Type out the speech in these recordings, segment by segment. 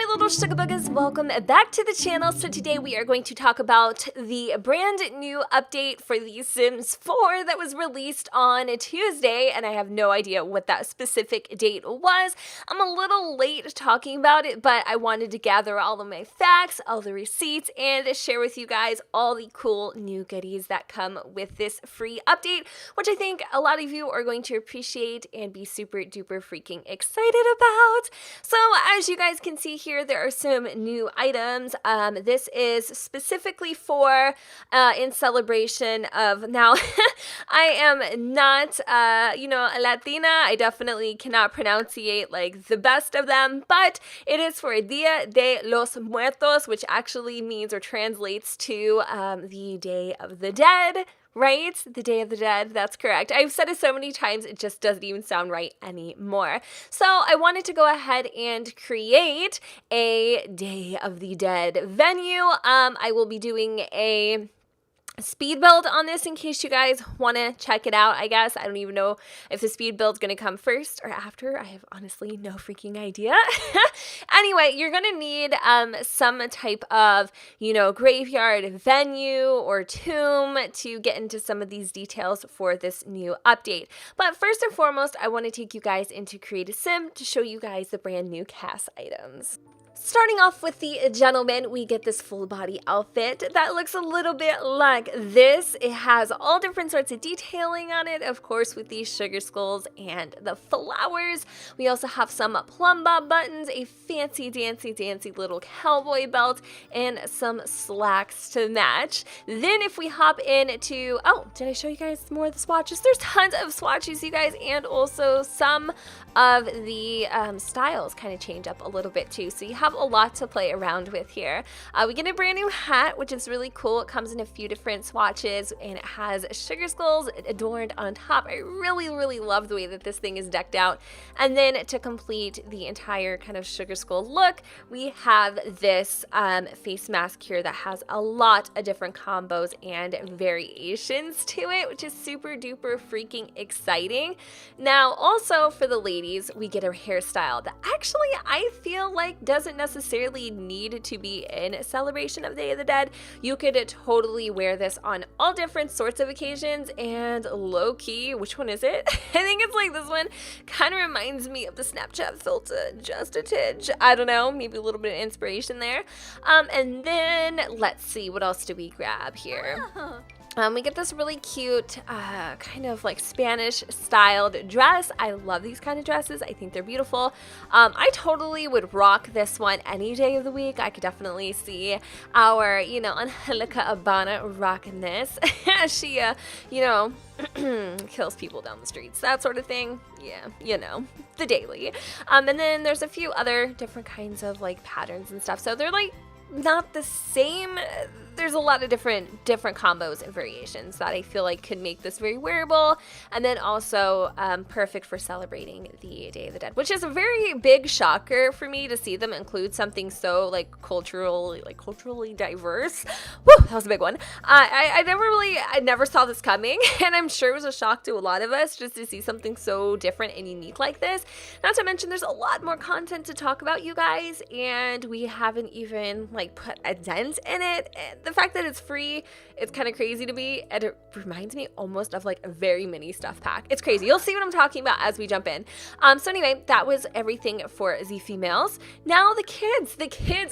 little sugar buggers, welcome back to the channel. So today we are going to talk about the brand new update for the Sims 4 that was released on Tuesday, and I have no idea what that specific date was. I'm a little late talking about it, but I wanted to gather all of my facts, all the receipts, and share with you guys all the cool new goodies that come with this free update, which I think a lot of you are going to appreciate and be super duper freaking excited about. So as you guys can see here, there are some new items. This is specifically for in celebration of, now I am not a Latina. I definitely cannot pronunciate like the best of them, but it is for Dia de los Muertos, which actually means or translates to the Day of the Dead. Right? The Day of the Dead. That's correct. I've said it so many times, it just doesn't even sound right anymore. So I wanted to go ahead and create a Day of the Dead venue. I will be doing a speed build on this in case you guys want to check it out, I guess. I don't even know if the speed build's going to come first or after. I have honestly no freaking idea. Anyway, you're going to need some type of, graveyard venue or tomb to get into some of these details for this new update. But first and foremost, I want to take you guys into Create a Sim to show you guys the brand new CAS items. Starting off with the gentleman, we get this full body outfit that looks a little bit like this. It has all different sorts of detailing on it, of course, with these sugar skulls and the flowers. We also have some plumb bob buttons, a fancy dancy little cowboy belt, and some slacks to match. Then if we hop into, oh, did I show you guys more of the swatches? There's tons of swatches, you guys, and also some of the styles kind of change up a little bit too. So you have a lot to play around with here. We get a brand new hat, which is really cool. It comes in a few different swatches and it has sugar skulls adorned on top. I really love the way that this thing is decked out. And then to complete the entire kind of sugar skull look, we have this face mask here that has a lot of different combos and variations to it, which is super duper freaking exciting. Now also for the ladies, we get a hairstyle that actually I feel like doesn't necessarily need to be in celebration of Day of the Dead. You could totally wear this on all different sorts of occasions, and low-key, which one is it? I think it's like this one. Kind of reminds me of the Snapchat filter, just a tidge. I don't know, maybe a little bit of inspiration there. And then let's see, what else do we grab here? We get this really cute kind of like Spanish styled dress. I love these kind of dresses. I think they're beautiful. I totally would rock this one any day of the week. I could definitely see our, Angelica Abana rocking this. She, kills people down the streets, that sort of thing. Yeah, the daily. And then there's a few other different kinds of like patterns and stuff. So they're like not the same. There's a lot of different combos and variations that I feel like could make this very wearable, and then also perfect for celebrating the Day of the Dead, which is a very big shocker for me to see them include something so like culturally diverse. Woo, that was a big one. I never saw this coming, and I'm sure it was a shock to a lot of us just to see something so different and unique like this. Not to mention there's a lot more content to talk about, you guys, and we haven't even like put a dent in it. And the fact that it's free, it's kind of crazy to me, and it reminds me almost of like a very mini stuff pack. It's crazy. You'll see what I'm talking about as we jump in. So anyway, that was everything for the females. Now the kids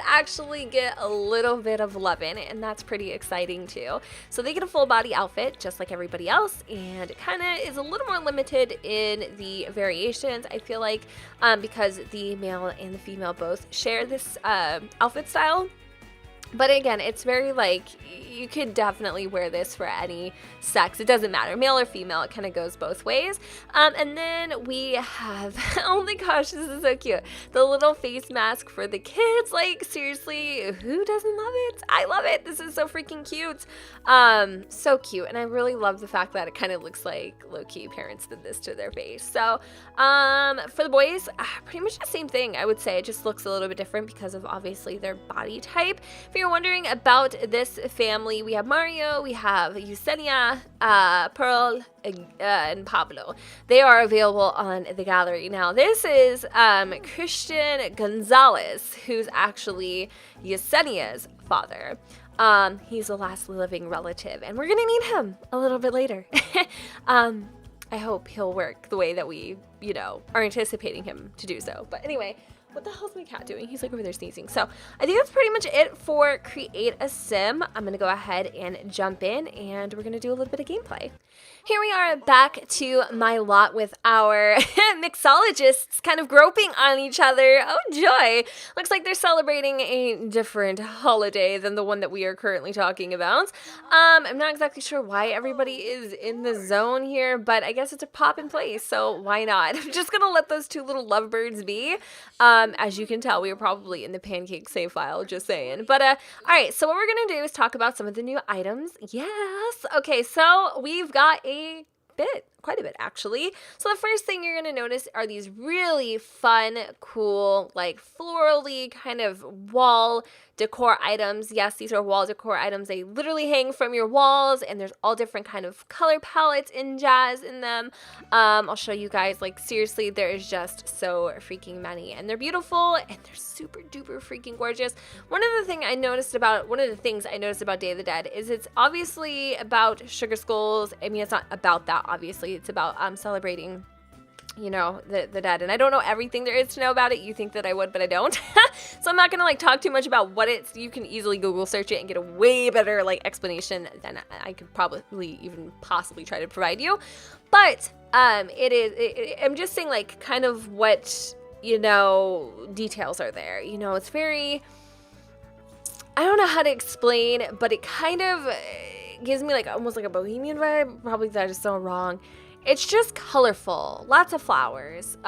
actually get a little bit of loving, and that's pretty exciting too. So they get a full body outfit just like everybody else, and it kind of is a little more limited in the variations, I feel like, because the male and the female both share this outfit style. But again, it's very like, you could definitely wear this for any sex. It doesn't matter, male or female, it kind of goes both ways. And then we have, oh my gosh, this is so cute. The little face mask for the kids. Like, seriously, who doesn't love it? I love it. This is so freaking cute. So cute. And I really love the fact that it kind of looks like low-key parents did this to their face. So, for the boys, pretty much the same thing, I would say. It just looks a little bit different because of obviously their body type. For you're wondering about this family, we have Mario, we have Yesenia, Pearl, and Pablo. They are available on the gallery. Now, this is Christian Gonzalez, who's actually Yesenia's father. He's the last living relative, and we're gonna meet him a little bit later. I hope he'll work the way that we, you know, are anticipating him to do so. But anyway, what the hell's my cat doing? He's like over there sneezing. So I think that's pretty much it for Create a Sim. I'm going to go ahead and jump in, and we're going to do a little bit of gameplay. Here we are back to my lot with our mixologists kind of groping on each other. Oh, joy. Looks like they're celebrating a different holiday than the one that we are currently talking about. I'm not exactly sure why everybody is in the zone here, but I guess it's a pop in place, so why not? I'm just going to let those two little lovebirds be. As you can tell, we are probably in the pancake save file, just saying. But, all right, so what we're going to do is talk about some of the new items. Yes. Okay, so we've got quite a bit actually. So the first thing you're going to notice are these really fun, cool, like florally kind of wall decor items. Yes, these are wall decor items. They literally hang from your walls, and there's all different kind of color palettes and jazz in them. I'll show you guys, like seriously, there is just so freaking many, and they're beautiful and they're super duper freaking gorgeous. One of the things I noticed about Day of the Dead is it's obviously about sugar skulls. I mean, it's not about that, obviously. It's about celebrating, you know, the dead. And I don't know everything there is to know about it. You think that I would, but I don't. So I'm not gonna like talk too much about what it's. You can easily Google search it and get a way better like explanation than I could probably even possibly try to provide you. But I'm just saying like kind of what, you know, details are there. You know, it's very, I don't know how to explain, but it kind of gives me like almost like a bohemian vibe. Probably that is so wrong. It's just colorful, lots of flowers,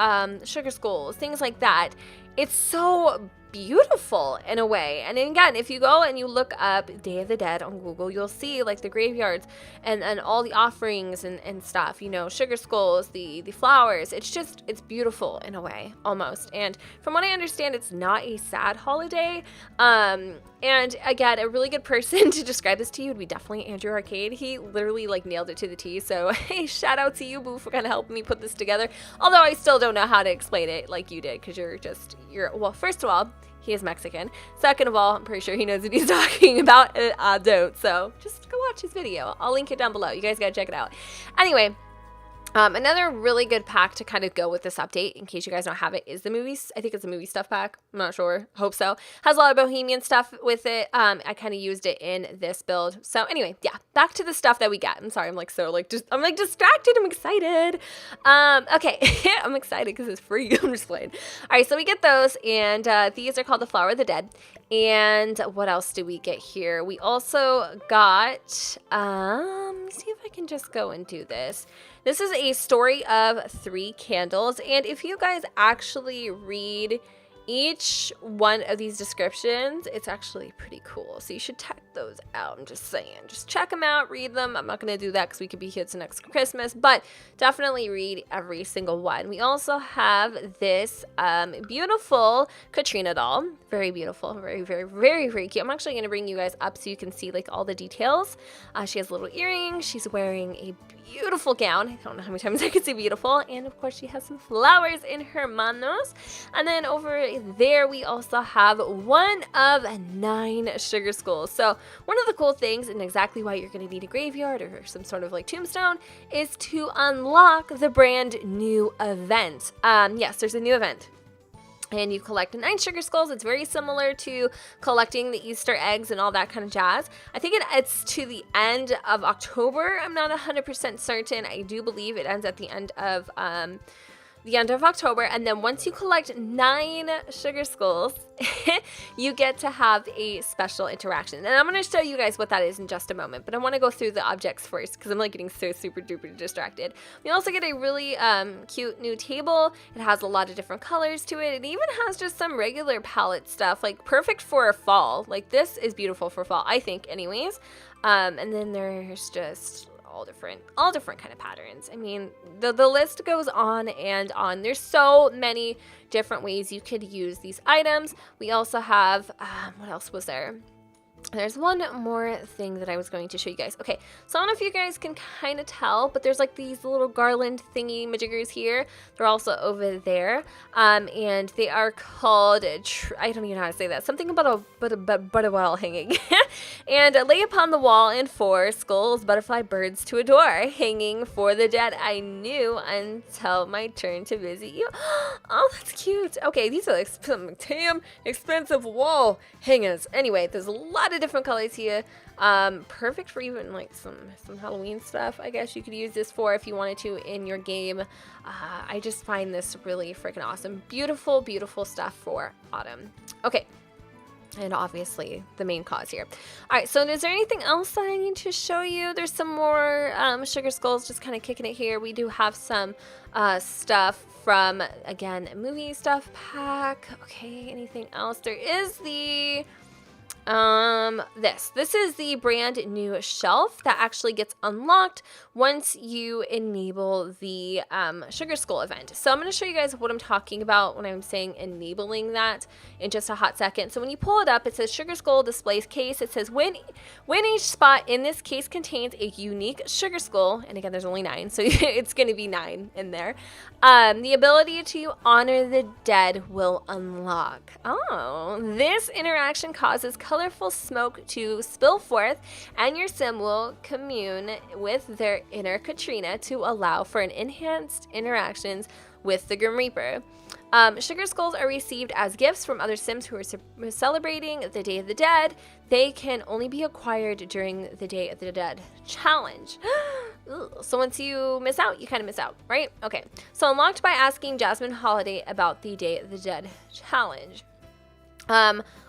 sugar skulls, things like that. It's so beautiful in a way. And again, if you go and you look up Day of the Dead on Google, you'll see like the graveyards and all the offerings and stuff, you know, sugar skulls, the flowers. It's beautiful in a way, almost. And from what I understand, it's not a sad holiday. And again, a really good person to describe this to you would be definitely Andrew Arcade. He literally like nailed it to the T. So hey, shout out to you, Boo, for kind of helping me put this together. Although I still don't know how to explain it like you did, because well, first of all, he is Mexican. Second of all, I'm pretty sure he knows what he's talking about. I don't. So just go watch his video. I'll link it down below. You guys gotta check it out. Anyway, another really good pack to kind of go with this update, in case you guys don't have it, is the movies. I think it's a movie stuff pack. I'm not sure. Hope so. Has a lot of bohemian stuff with it. I kind of used it in this build. So anyway, yeah, back to the stuff that we got. I'm sorry, I'm like distracted. I'm excited. Okay, I'm excited because it's free. I'm just playing. All right, so we get those, and these are called the Flower of the Dead. And what else do we get here? We also got, let me see if I can just go and do this. This is a story of 3 candles, and if you guys actually read each one of these descriptions, it's actually pretty cool. So you should check those out. I'm just saying. Just check them out, read them. I'm not going to do that because we could be here to next Christmas, but definitely read every single one. We also have this beautiful Katrina doll. Very beautiful. Very, very, very, very cute. I'm actually going to bring you guys up so you can see like all the details. She has little earrings. She's wearing a beautiful gown. I don't know how many times I could say beautiful. And of course, she has some flowers in her manos. And then over there, we also have one of 9 sugar skulls. So one of the cool things, and exactly why you're going to need a graveyard or some sort of like tombstone, is to unlock the brand new event. Yes, there's a new event. And you collect 9 sugar skulls. It's very similar to collecting the Easter eggs and all that kind of jazz. I think it's to the end of October. I'm not 100% certain. I do believe it ends at the end of October. And then once you collect 9 sugar skulls, you get to have a special interaction. And I'm going to show you guys what that is in just a moment. But I want to go through the objects first because I'm like getting so super duper distracted. We also get a really cute new table. It has a lot of different colors to it. It even has just some regular palette stuff, like perfect for fall. Like this is beautiful for fall, I think anyways. And then there's just all different kind of patterns. I mean, the list goes on and on. There's so many different ways you could use these items. We also have, what else was there? There's one more thing that I was going to show you guys. Okay, so I don't know if you guys can kind of tell, but there's like these little garland thingy majiggers here. They're also over there, and they are called, I don't even know how to say that, something about a wall hanging. And lay upon the wall in 4 skulls, butterfly, birds to adore, hanging for the dead I knew until my turn to visit you. Oh, that's cute. Okay, these are like some damn expensive wall hangers. Anyway, there's a lot of different colors here. Perfect for even like some Halloween stuff, I guess you could use this for if you wanted to in your game. I just find this really freaking awesome. Beautiful, beautiful stuff for autumn. Okay. And obviously the main cause here. All right, so is there anything else that I need to show you? There's some more sugar skulls, just kind of kicking it here. We do have some stuff from, again, movie stuff pack. Okay, anything else? There is the this is the brand new shelf that actually gets unlocked once you enable the sugar skull event. So I'm going to show you guys what I'm talking about when I'm saying enabling that in just a hot second. So when you pull it up, it says sugar skull displays case. It says when each spot in this case contains a unique sugar skull, and again there's only 9, so it's going to be 9 in there, the ability to honor the dead will unlock. Oh, this interaction causes colorful smoke to spill forth, and your sim will commune with their inner Katrina to allow for an enhanced interactions with the Grim Reaper. Sugar skulls are received as gifts from other sims who are celebrating the Day of the Dead. They can only be acquired during the Day of the Dead challenge. So once you miss out, you kind of miss out, right? Okay, so unlocked by asking Jasmine Holiday about the Day of the Dead challenge.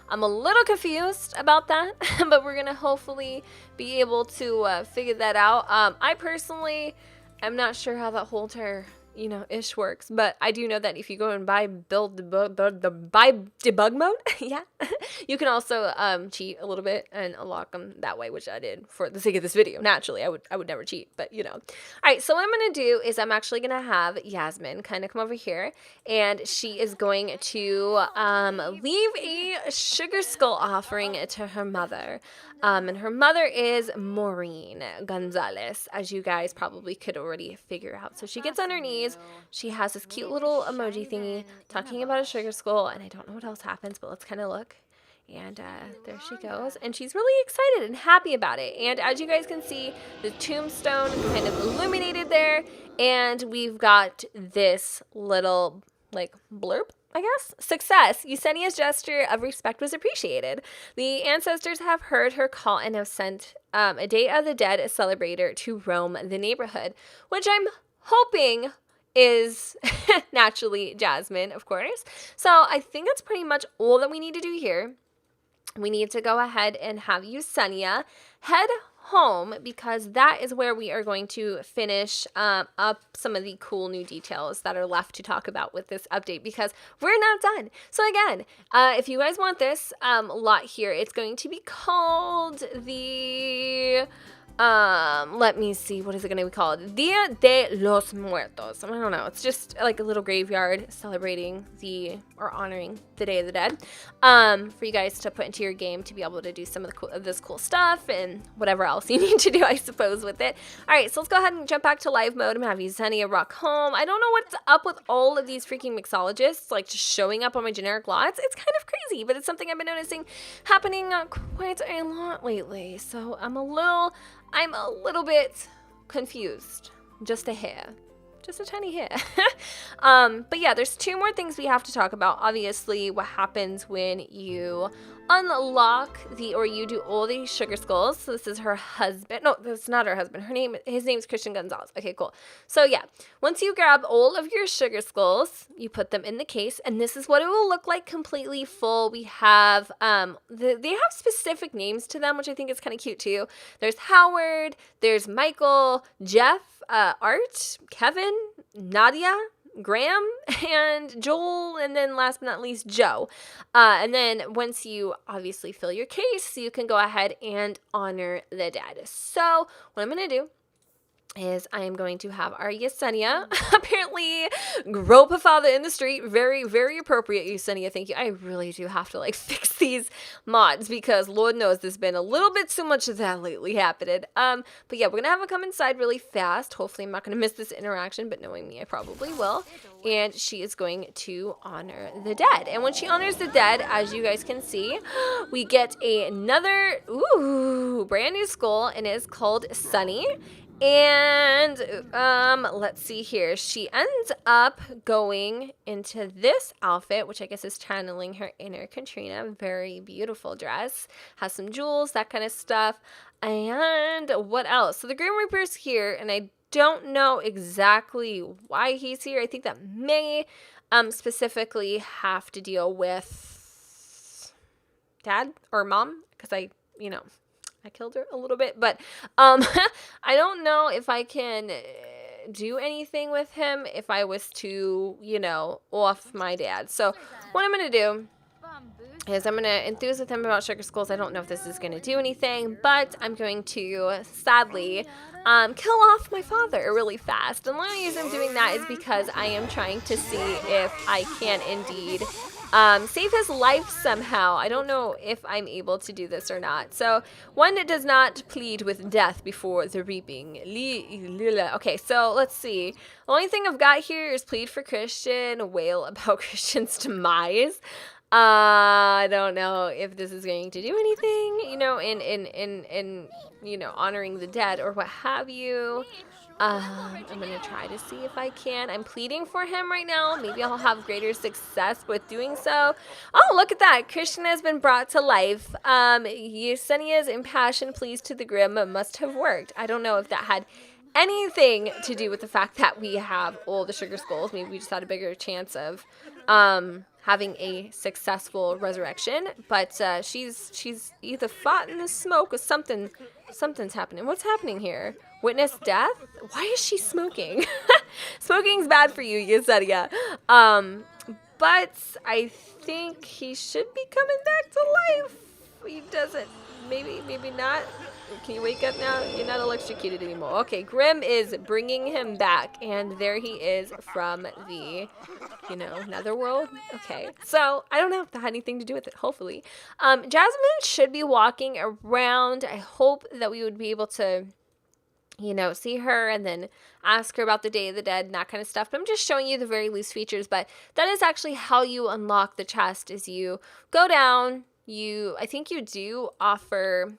I'm a little confused about that, but we're gonna hopefully be able to figure that out. I personally am not sure how that whole entire ish works, but I do know that if you go and buy debug mode, yeah, you can also cheat a little bit and unlock them that way, which I did for the sake of this video. Naturally, I would never cheat, but All right, so what I'm gonna do is I'm actually gonna have Yasmin kind of come over here, and she is going to leave a sugar skull offering to her mother. And her mother is Maureen Gonzalez, as you guys probably could already figure out. So she gets on her knees. She has this cute little emoji thingy talking about a sugar skull, and I don't know what else happens, but let's kind of look. And there she goes, and she's really excited and happy about it. And as you guys can see, the tombstone kind of illuminated there, and we've got this little like blurb, I guess. Success. Yesenia's gesture of respect was appreciated. The ancestors have heard her call and have sent a Day of the Dead celebrator to roam the neighborhood, which I'm hoping is naturally Jasmine, of course. So I think that's pretty much all that we need to do here. We need to go ahead and have Yesenia head home, because that is where we are going to finish up some of the cool new details that are left to talk about with this update, because we're not done. So again, if you guys want this lot here, it's going to be called the let me see, what is it going to be called? Dia de los Muertos. I don't know. It's just like a little graveyard celebrating or honoring the Day of the Dead. For you guys to put into your game to be able to do some of this cool stuff and whatever else you need to do, I suppose, with it. All right, so let's go ahead and jump back to live mode. I'm gonna have Yesenia rock home. I don't know what's up with all of these freaking mixologists like just showing up on my generic lots. It's kind of crazy, but it's something I've been noticing happening quite a lot lately. So I'm a little bit confused, just a hair, just a tiny hair. But yeah, there's 2 more things we have to talk about. Obviously, what happens when you unlock you do all these sugar skulls. So this is her husband. No, that's not her husband. His name is Christian Gonzalez. Okay, cool. So yeah, once you grab all of your sugar skulls, you put them in the case, and this is what it will look like completely full. We have they have specific names to them, which I think is kind of cute too. There's Howard, there's Michael, Jeff, Art, Kevin, Nadia, Graham, and Joel, and then last but not least, Joe. And then once you obviously fill your case, you can go ahead and honor the dead. So what I'm going to do is I am going to have our Yesenia apparently grope a father in the street. Very, very appropriate, Yesenia. Thank you. I really do have to like fix these mods because Lord knows there's been a little bit too much of that lately happening. But yeah, we're gonna have her come inside really fast. Hopefully I'm not gonna miss this interaction, but knowing me, I probably will. And she is going to honor the dead. And when she honors the dead, as you guys can see, we get another brand new skull, and it is called Sunny. And let's see here. She ends up going into this outfit, which I guess is channeling her inner Katrina. Very beautiful dress. Has some jewels, that kind of stuff. And what else? So the Grim Reaper's here, and I don't know exactly why he's here. I think that may specifically have to deal with dad or mom, because I killed her a little bit, but I don't know if I can do anything with him if I was to, off my dad. So what I'm going to do is I'm going to enthuse with him about sugar skulls. I don't know if this is going to do anything, but I'm going to sadly kill off my father really fast. And the only reason I'm doing that is because I am trying to see if I can indeed save his life somehow. I don't know if I'm able to do this or not. So one that does not plead with death before the reaping. Okay, so let's see. The only thing I've got here is plead for Christian, wail about Christian's demise. I don't know if this is going to do anything, in honoring the dead or what have you. I'm going to try to see if I can. I'm pleading for him right now. Maybe I'll have greater success with doing so. Oh, look at that. Christian has been brought to life. Yesenia's impassioned pleas to the Grim must have worked. I don't know if that had anything to do with the fact that we have all the sugar skulls. Maybe we just had a bigger chance of having a successful resurrection. But she's either fought in the smoke or something's happening. What's happening here? Witness death? Why is she smoking? Smoking's bad for you, Yesenia. But I think he should be coming back to life. He doesn't. Maybe not. Can you wake up now? You're not electrocuted anymore. Okay, Grim is bringing him back, and there he is from the, netherworld. Okay, so I don't know if that had anything to do with it, hopefully. Jasmine should be walking around. I hope that we would be able to, see her and then ask her about the Day of the Dead and that kind of stuff. But I'm just showing you the very loose features, but that is actually how you unlock the chest, is you go down, I think you do offer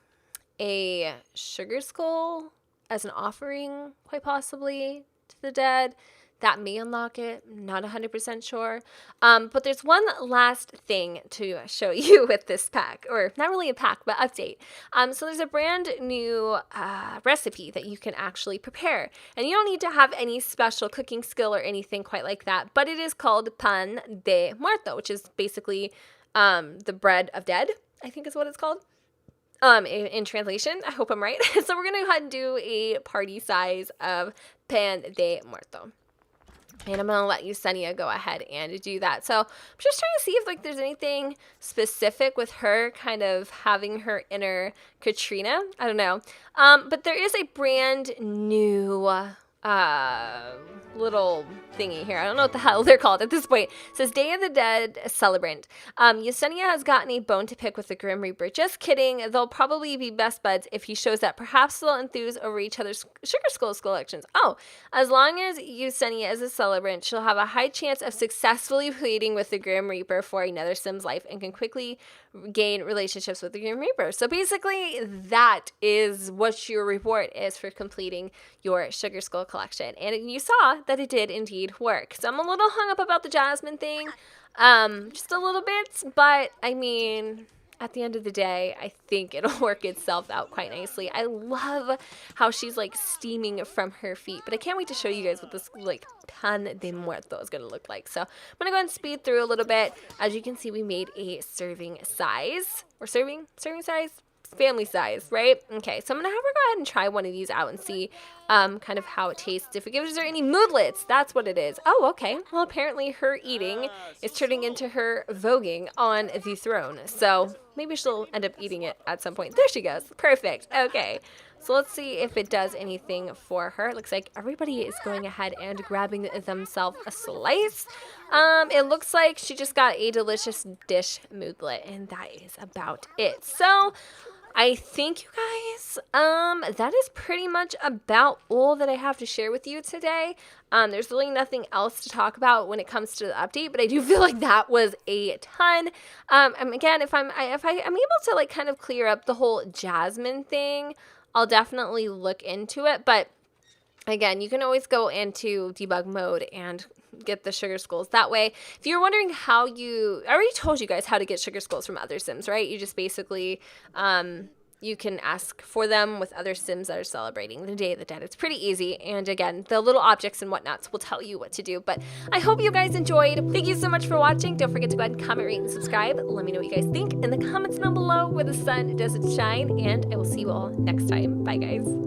a sugar skull as an offering, quite possibly, to the dead. That may unlock it. Not 100% sure. But there's one last thing to show you with this pack, or not really a pack, but update. So there's a brand new recipe that you can actually prepare. And you don't need to have any special cooking skill or anything quite like that, but it is called pan de muerto, which is basically the bread of dead, I think is what it's called. In translation, I hope I'm right. So we're going to go ahead and do a party size of pan de muerto. And I'm going to let Yesenia go ahead and do that. So I'm just trying to see if there's anything specific with her kind of having her inner Katrina. I don't know. But there is a brand new little thingy here. I don't know what the hell they're called at this point. It says Day of the Dead Celebrant. Yesenia has gotten a bone to pick with the Grim Reaper. Just kidding. They'll probably be best buds if he shows up. Perhaps they'll enthuse over each other's sugar skulls collections. Oh, as long as Yesenia is a celebrant, she'll have a high chance of successfully pleading with the Grim Reaper for another Sims life and can quickly gain relationships with the Grim Reaper. So basically, that is what your reward is for completing your sugar skull collection. And you saw that it did indeed work. So I'm a little hung up about the Jasmine thing, just a little bit, but I mean, at the end of the day, I think it'll work itself out quite nicely. I love how she's steaming from her feet, but I can't wait to show you guys what this pan de muerto is going to look like. So I'm going to go and speed through a little bit. As you can see, we made a serving size. Or serving size? Family size, right? Okay, so I'm gonna have her go ahead and try one of these out and see kind of how it tastes. If it gives her any moodlets, that's what it is. Oh, okay. Well, apparently her eating is turning into her voguing on the throne. So maybe she'll end up eating it at some point. There she goes. Perfect. Okay. So let's see if it does anything for her. It looks like everybody is going ahead and grabbing themselves a slice. It looks like she just got a delicious dish moodlet, and that is about it. So I think, you guys, that is pretty much about all that I have to share with you today. There's really nothing else to talk about when it comes to the update, but I do feel like that was a ton. Again, if I'm able to like kind of clear up the whole Jasmine thing, I'll definitely look into it. But again, you can always go into debug mode and get the sugar skulls that way. If you're wondering how I already told you guys how to get sugar skulls from other Sims, right? You just basically, you can ask for them with other Sims that are celebrating the Day of the Dead. It's pretty easy. And again, the little objects and whatnots will tell you what to do. But I hope you guys enjoyed. Thank you so much for watching. Don't forget to go ahead and comment, rate, and subscribe. Let me know what you guys think in the comments down below where the sun doesn't shine. And I will see you all next time. Bye, guys.